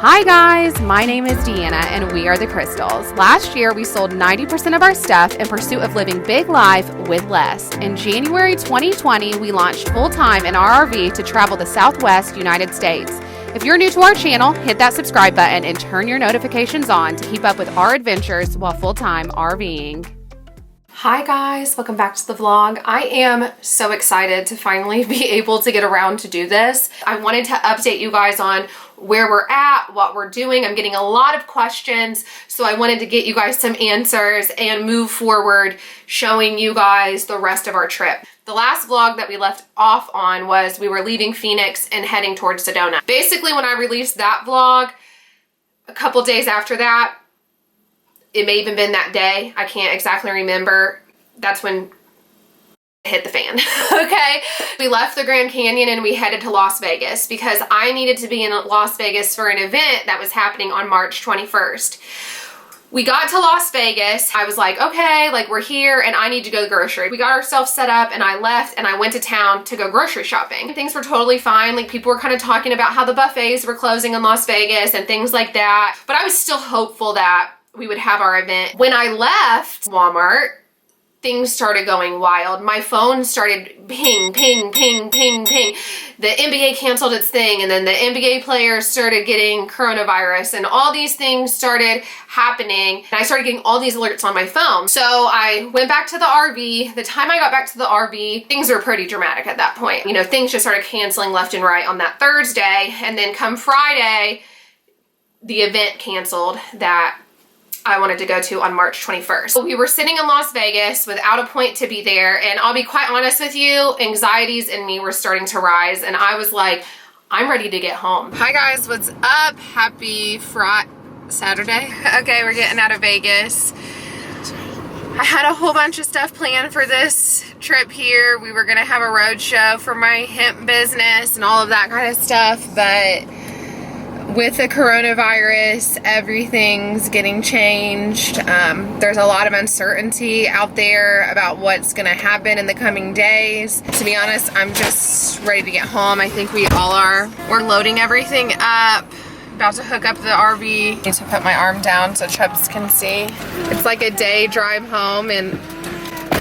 Hi guys, my name is Deanna and we are the Christals. Last year we sold 90% of our stuff in pursuit of living big life with less. In January 2020, we launched full-time in our RV to travel the Southwest United States. If you're new to our channel, hit that subscribe button and turn your notifications on to keep up with our adventures while full-time RVing. Hi guys, welcome back to the vlog. I am so excited to finally be able to get around to do this. I wanted to update you guys on where we're at, what we're doing. I'm getting a lot of questions, so I wanted to get you guys some answers and move forward showing you guys the rest of our trip. The last vlog that we left off on was we were leaving Phoenix and heading towards Sedona. Basically, when I released that vlog, a couple days after that, it may even been that day, I can't exactly remember, that's when it hit the fan, okay? We left the Grand Canyon and we headed to Las Vegas because I needed to be in Las Vegas for an event that was happening on March 21st. We got to Las Vegas, I was like, okay, like we're here and I need to go grocery. We got ourselves set up and I left and I went to town to go grocery shopping. Things were totally fine, like people were kind of talking about how the buffets were closing in Las Vegas and things like that, but I was still hopeful that we would have our event. When I left Walmart, things started going wild. My phone started ping, ping, ping, ping, ping. The NBA canceled its thing, and then the NBA players started getting coronavirus, and all these things started happening. And I started getting all these alerts on my phone. So I went back to the RV. The time I got back to the RV, things were pretty dramatic at that point. You know, things just started canceling left and right on that Thursday. And then come Friday, the event canceled that I wanted to go to on March 21st. So we were sitting in Las Vegas without a point to be there, and I'll be quite honest with you, anxieties in me were starting to rise, and I was like, I'm ready to get home. Hi guys, what's up? Happy Saturday. Okay, we're getting out of Vegas. I had a whole bunch of stuff planned for this trip here. We were gonna have a road show for my hemp business and all of that kind of stuff, but with the coronavirus, everything's getting changed. There's a lot of uncertainty out there about what's gonna happen in the coming days. To be honest, I'm just ready to get home. I think we all are. We're loading everything up, about to hook up the RV. I need to put my arm down so Chubbs can see. It's like a day drive home, and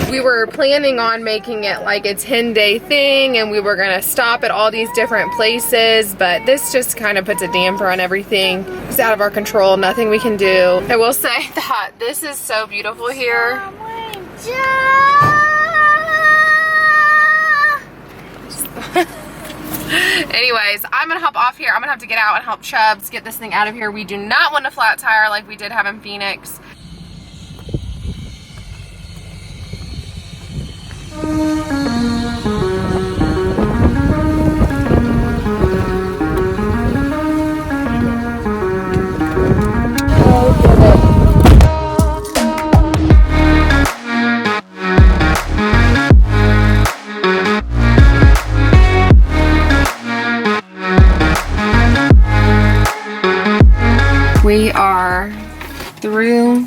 we were planning on making it like a 10-day thing, and we were gonna stop at all these different places, but this just kind of puts a damper on everything. It's out of our control, nothing we can do. I will say that this is so beautiful here. Anyways, I'm gonna hop off here. I'm gonna have to get out and help Chubbs get this thing out of here. We do not want a flat tire like we did have in Phoenix. We are through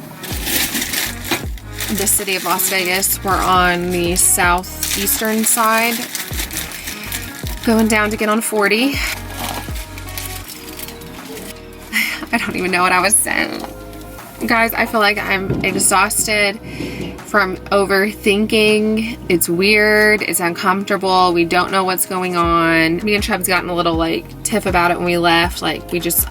the city of Las Vegas. We're on the southeastern side, going down to get on 40. I don't even know what I was saying. Guys, I feel like I'm exhausted from overthinking. It's weird, it's uncomfortable, we don't know what's going on. Me and Chubb's gotten a little like tiff about it when we left. Like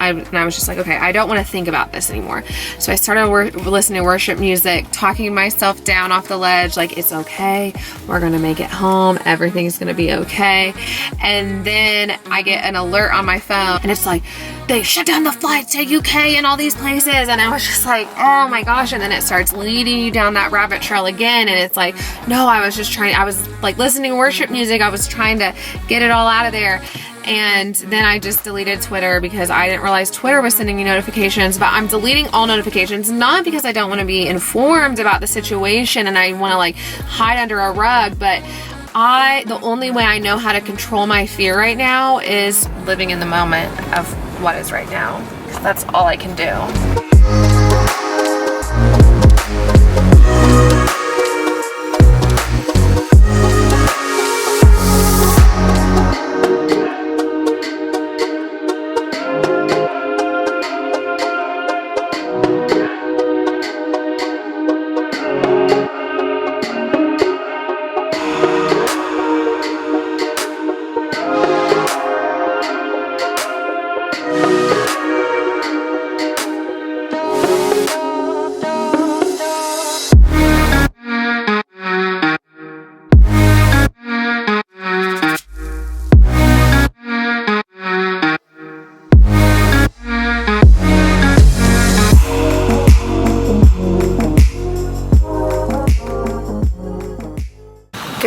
I was just like, okay, I don't want to think about this anymore. So I started listening to worship music, talking myself down off the ledge, like it's okay, we're gonna make it home, everything's gonna be okay. And then I get an alert on my phone and it's like, they shut down the flights to UK and all these places, and I was just like, oh my gosh. And then it starts leading you down that rabbit trail again, and it's like, no, I was like listening to worship music, I was trying to get it all out of there. And then I just deleted Twitter because I didn't realize Twitter was sending me notifications. But I'm deleting all notifications, not because I don't want to be informed about the situation and I want to like hide under a rug, but the only way I know how to control my fear right now is living in the moment of what is right now. That's all I can do.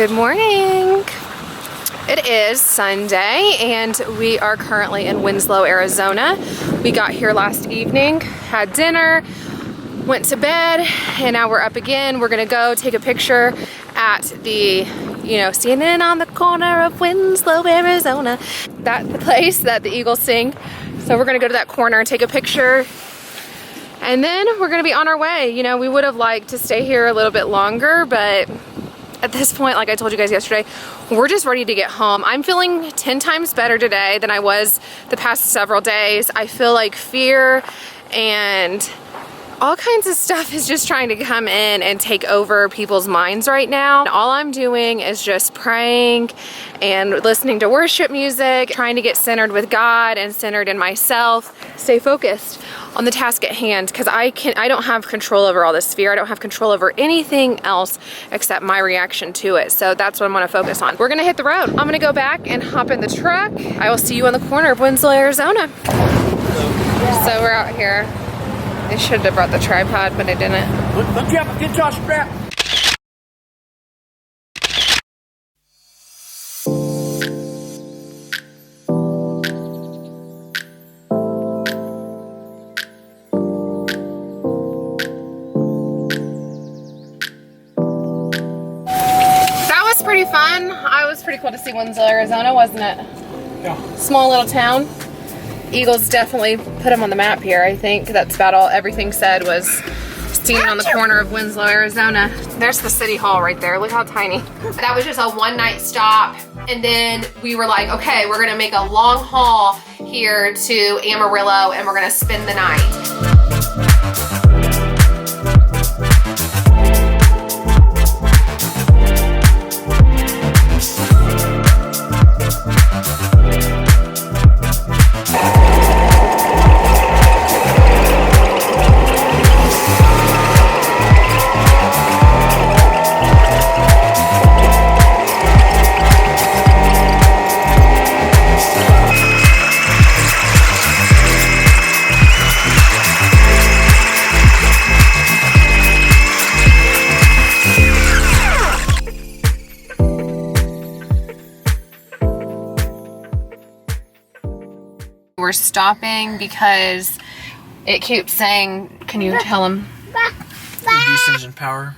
Good morning. It is Sunday and we are currently in Winslow, Arizona. We got here last evening, had dinner, went to bed, and now we're up again. We're gonna go take a picture at the, standing on the corner of Winslow, Arizona. That's the place that the Eagles sing. So we're gonna go to that corner and take a picture. And then we're gonna be on our way. We would have liked to stay here a little bit longer, but at this point, like I told you guys yesterday, we're just ready to get home. I'm feeling 10 times better today than I was the past several days. I feel like fear and all kinds of stuff is just trying to come in and take over people's minds right now. And all I'm doing is just praying and listening to worship music, trying to get centered with God and centered in myself, stay focused on the task at hand, because I don't have control over all this fear. I don't have control over anything else except my reaction to it. So that's what I'm gonna focus on. We're gonna hit the road. I'm gonna go back and hop in the truck. I will see you on the corner of Winslow, Arizona. So we're out here. I should have brought the tripod, but I didn't. Look, you have a guitar strap. That was pretty fun. It was pretty cool to see Winslow, Arizona, wasn't it? Yeah. Small little town. Eagles definitely put them on the map here. I think that's about all everything said was seen on the corner of Winslow, Arizona. There's the city hall right there. Look how tiny. That was just a one-night stop, and then we were like, okay, we're gonna make a long haul here to Amarillo and we're gonna spend the night. We're stopping because it keeps saying, can you tell them? Reduce engine power.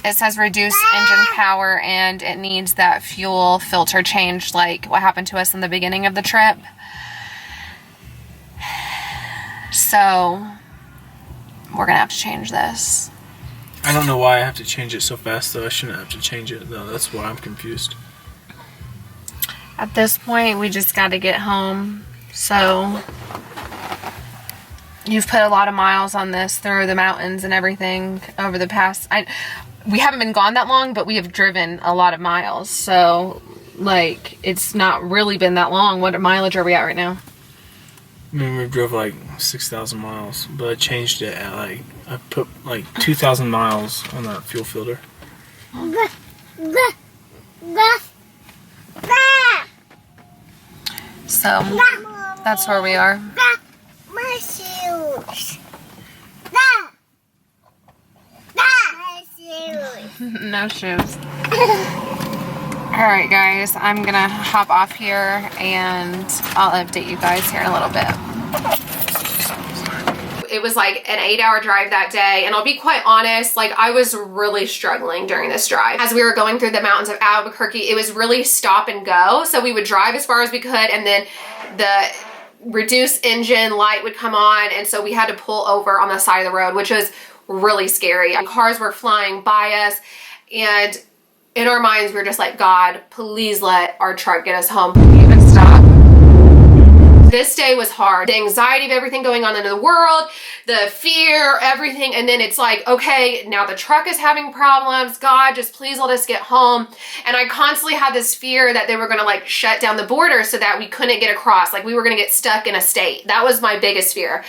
It says reduce engine power and it needs that fuel filter changed, like what happened to us in the beginning of the trip. So we're gonna have to change this. I don't know why I have to change it so fast though. I shouldn't have to change it though. That's why I'm confused. At this point, we just gotta get home. So you've put a lot of miles on this through the mountains and everything over the past, we haven't been gone that long, but we have driven a lot of miles. So like, it's not really been that long. What mileage are we at right now? I mean, we drove like 6,000 miles, but I changed it at I put like 2,000 miles on that fuel filter. So that's where we are. My shoes. My shoes. No shoes. Alright guys, I'm gonna hop off here and I'll update you guys here in a little bit. It was like an 8-hour drive that day, and I'll be quite honest, like I was really struggling during this drive. As we were going through the mountains of Albuquerque, it was really stop and go. So we would drive as far as we could, and then the reduced engine light would come on, and so we had to pull over on the side of the road, which was really scary. Cars were flying by us, and in our minds we were just like, God, please let our truck get us home. Even stop. This day was hard. The anxiety of everything going on in the world, the fear, everything. And then it's like, okay, now the truck is having problems. God, just please let us get home. And I constantly had this fear that they were going to like shut down the border so that we couldn't get across. Like we were going to get stuck in a state. That was my biggest fear.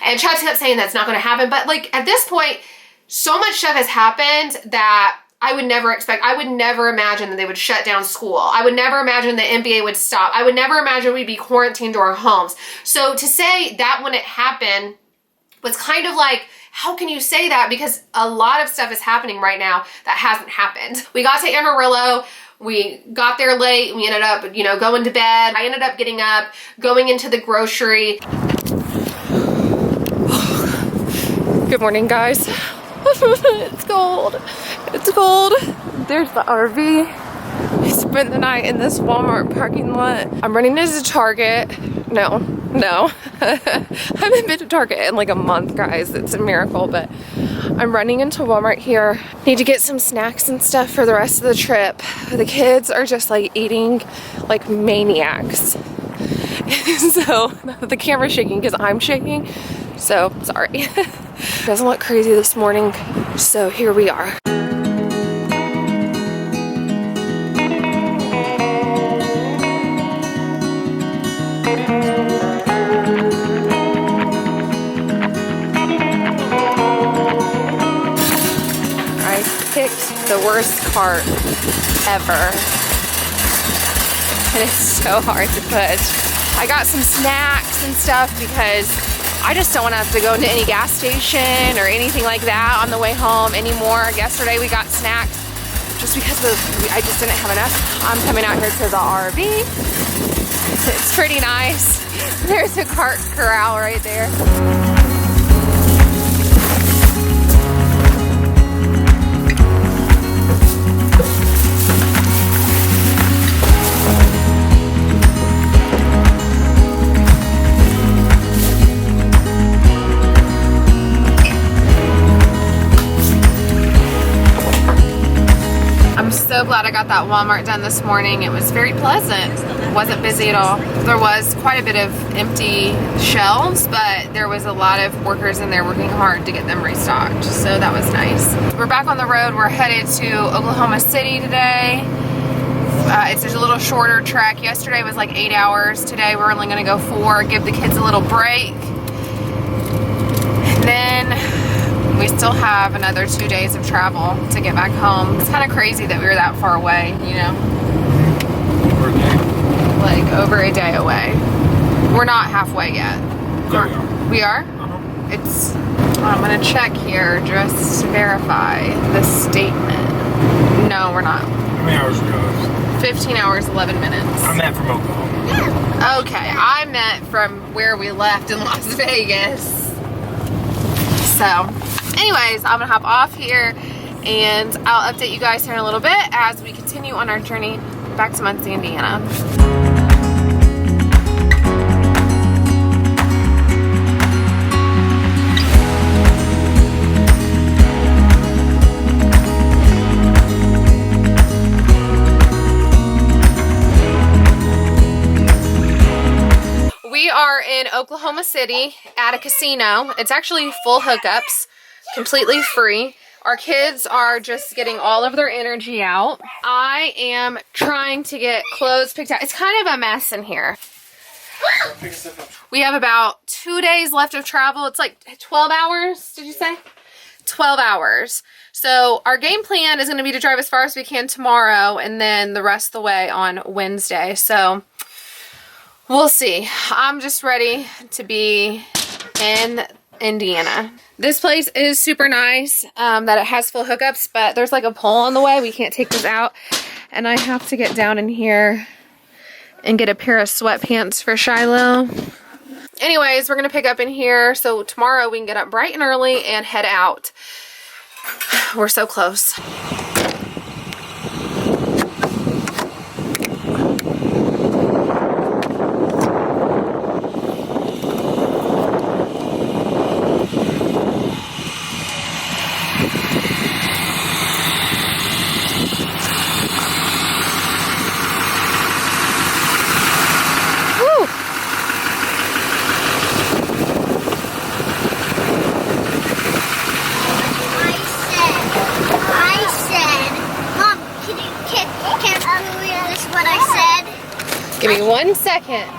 And Chuck kept saying that's not going to happen. But like at this point, so much stuff has happened that I would never expect. I would never imagine that they would shut down school. I would never imagine the NBA would stop. I would never imagine we'd be quarantined to our homes. So to say that when it happened was kind of like, how can you say that? Because a lot of stuff is happening right now that hasn't happened. We got to Amarillo. We got there late. We ended up, you know, going to bed. I ended up getting up, going into the grocery. Good morning, guys. It's cold. It's cold. There's the RV. We spent the night in this Walmart parking lot. I'm running into Target. No. I haven't been to Target in like a month, guys. It's a miracle, but I'm running into Walmart here. Need to get some snacks and stuff for the rest of the trip. The kids are just like eating like maniacs. So the camera's shaking because I'm shaking. So sorry. Doesn't look crazy this morning. So here we are. The worst cart ever, and it's so hard to push. I got some snacks and stuff because I just don't want to have to go into any gas station or anything like that on the way home anymore. Yesterday we got snacks just because I just didn't have enough. I'm coming out here to the RV. It's pretty nice. There's a cart corral right there. So glad I got that Walmart done this morning. It was very pleasant. It wasn't busy at all. There was quite a bit of empty shelves, but there was a lot of workers in there working hard to get them restocked. So that was nice. We're back on the road. We're headed to Oklahoma City today. It's a little shorter trek. Yesterday was like 8 hours. Today we're only gonna go 4, give the kids a little break. And then we still have another 2 days of travel to get back home. It's kind of crazy that we were that far away, you know? Over a day. Like over a day away. We're not halfway yet. Yeah, we are? Uh-huh. It's, I'm gonna check here just to verify the statement. No, we're not. How many hours ago? 15 hours, 11 minutes. I meant from Oklahoma. Okay, I meant from where we left in Las Vegas. So, anyways, I'm gonna hop off here and I'll update you guys here in a little bit as we continue on our journey back to Muncie, Indiana. We are in Oklahoma City at a casino. It's actually full hookups, completely free. Our kids are just getting all of their energy out. I am trying to get clothes picked out. It's kind of a mess in here. We have about 2 days left of travel. It's like 12 hours, did you say? 12 hours. So our game plan is going to be to drive as far as we can tomorrow and then the rest of the way on Wednesday. So we'll see. I'm just ready to be in Indiana. This place is super nice, that it has full hookups, but there's like a pole on the way. We can't take this out. And I have to get down in here and get a pair of sweatpants for Shiloh. Anyways, we're going to pick up in here. So tomorrow we can get up bright and early and head out. We're so close. Give me 1 second.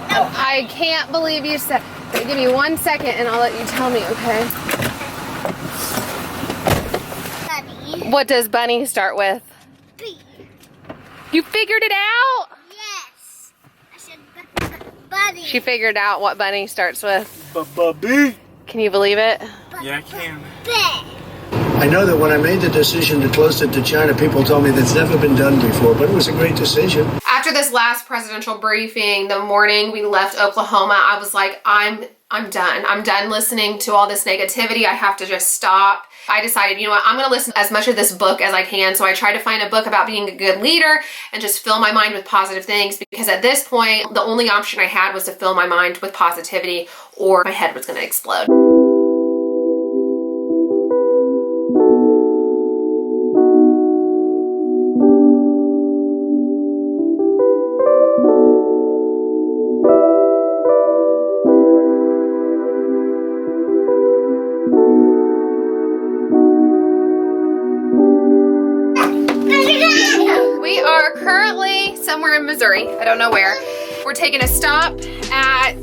I can't believe you said. Give me 1 second and I'll let you tell me, okay? Bunny. What does bunny start with? B. You figured it out? Yes. I said bunny. She figured out what bunny starts with. B. Can you believe it? Yeah, I can. B. I know that when I made the decision to close it to China, people told me that's never been done before, but it was a great decision. After this last presidential briefing, the morning we left Oklahoma, I was like, I'm done. I'm done listening to all this negativity. I have to just stop. I decided, you know what, I'm going to listen as much of this book as I can. So I tried to find a book about being a good leader and just fill my mind with positive things, because at this point, the only option I had was to fill my mind with positivity or my head was going to explode. We are currently somewhere in Missouri. I don't know where. We're taking a stop at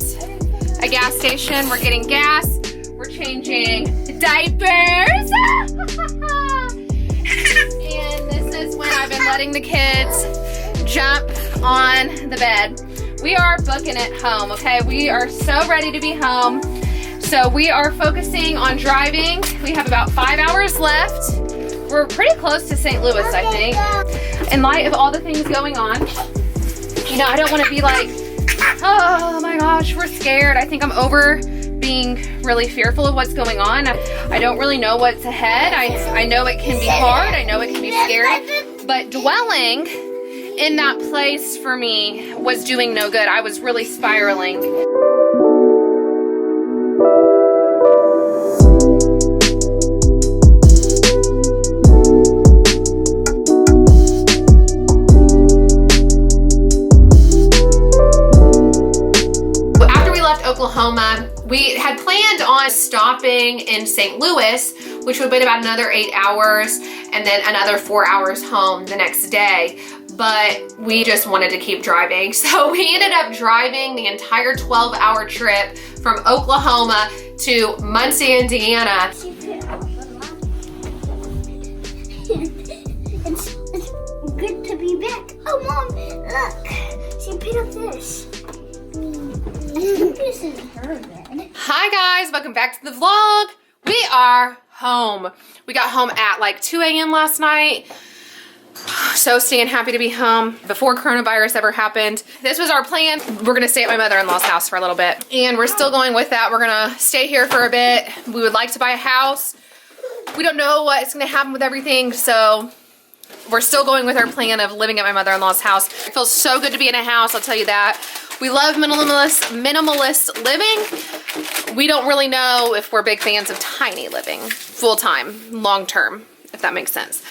a gas station. We're getting gas. We're changing diapers. And this is when I've been letting the kids jump on the bed. We are booking it home, okay? We are so ready to be home. So we are focusing on driving. We have about 5 hours left. We're pretty close to St. Louis, I think. In light of all the things going on, you know, I don't want to be like, oh my gosh, we're scared. I think I'm over being really fearful of what's going on. I don't really know what's ahead. I know it can be hard. I know it can be scary. But dwelling in that place for me was doing no good. I was really spiraling. Oklahoma, we had planned on stopping in St. Louis, which would have been about another 8 hours, and then another 4 hours home the next day. But we just wanted to keep driving. So we ended up driving the entire 12-hour trip from Oklahoma to Muncie, Indiana. It's good to be back. Oh, Mom, look. She picked up this. This is her bed. Hi guys, welcome back to the vlog. We are home. We got home at like 2 a.m. last night. So staying happy to be home before coronavirus ever happened. This was our plan. We're gonna stay at my mother-in-law's house for a little bit. And we're still going with that. We're gonna stay here for a bit. We would like to buy a house. We don't know what's gonna happen with everything, so we're still going with our plan of living at my mother-in-law's house. It feels so good to be in a house, I'll tell you that. We love minimalist living. We don't really know if we're big fans of tiny living, full-time, long-term, if that makes sense.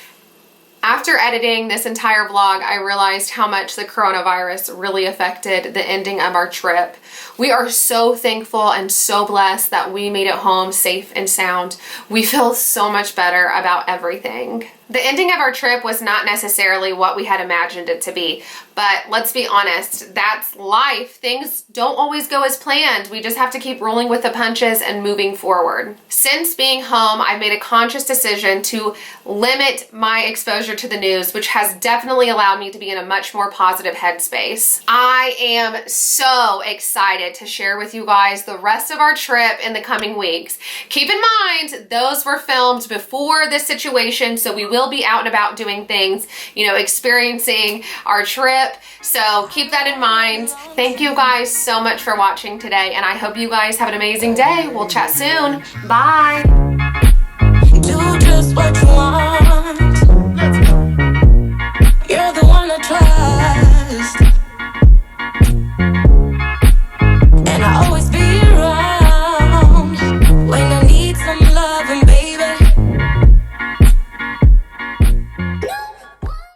After editing this entire vlog, I realized how much the coronavirus really affected the ending of our trip. We are so thankful and so blessed that we made it home safe and sound. We feel so much better about everything. The ending of our trip was not necessarily what we had imagined it to be, but let's be honest, that's life. Things don't always go as planned. We just have to keep rolling with the punches and moving forward. Since being home, I've made a conscious decision to limit my exposure to the news, which has definitely allowed me to be in a much more positive headspace. I am so excited to share with you guys the rest of our trip in the coming weeks. Keep in mind, those were filmed before this situation, so we will be out and about doing things, you know, experiencing our trip. So keep that in mind. Thank you guys so much for watching today, and I hope you guys have an amazing day. We'll chat soon. Bye. Do just what you want.